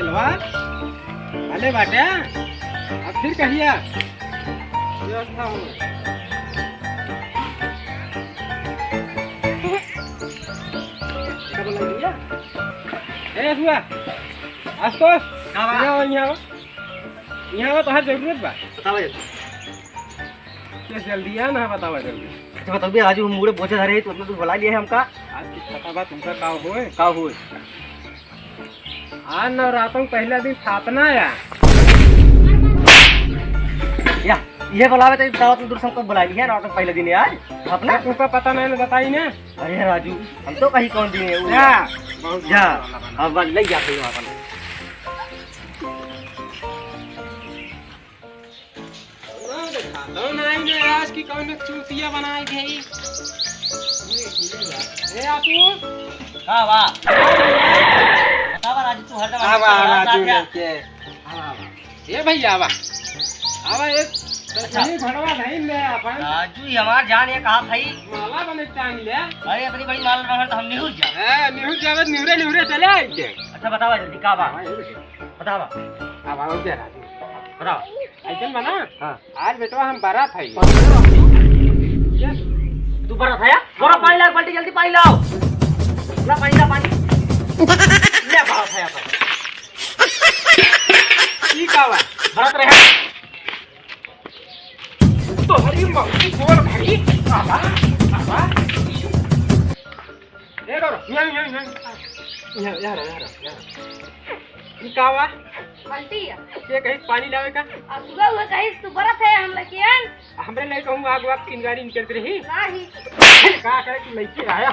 बोलवा भले बाटे अब फिर कहिया व्यवस्था हो ए हुआ आस्तोष यहाँ तो हर जरूरत बा बतावा जल्दी आ ना बतावा जल्दी तो बताओ राजू हम मुड़े पहुंचे रहे तो तू बुला लिया है हमका आज की पता बा तुमका का होए का आज नवरातों पहला दिन स्थापना या ये बुलावे तो दावत में दूर हमको बुला लिया ना तो पहले दिन आज अपना तुमका पता नहीं बताई ना अरे राजू हम तो कहीं कौन दिन है जा बहुत जा अब ले जा कहीं वहां पर तो नहीं ने आज की कौन चूतिया बनाई गई ए आपू हां वाह बतावा राजू तू हर दवा आवा राजू के आवा ये भैया आवा आवा एक नहीं भड़वा नहीं ले अपन राजू हमार जान ये कहा भाई माला बने टांग ले अरे इतनी बड़ी माल बना तो हम नहीं हो जा ए निहुर जावे निहुरे चले आइए अच्छा बतावा जल्दी का बा बतावा आवा हो गया राजू बताओ ऐसे बना हां आज बेटवा हम बारात है तू बारात है थोड़ा पानी ला बाल्टी जल्दी पानी लाओ ला पानी ले बारात है अपन ठीक आवा बारात रहे तो हरी मक्खी बोल भाई आवा ये करो यार निकावा बाल्टी है ये कहीं पानी लावे का अब सुबह हुआ कहीं तू बर्फ है हम लकियन हमरे नहीं कहूँ आग वाग तीन गाड़ी निकलती रही नहीं का करे कि लड़की आया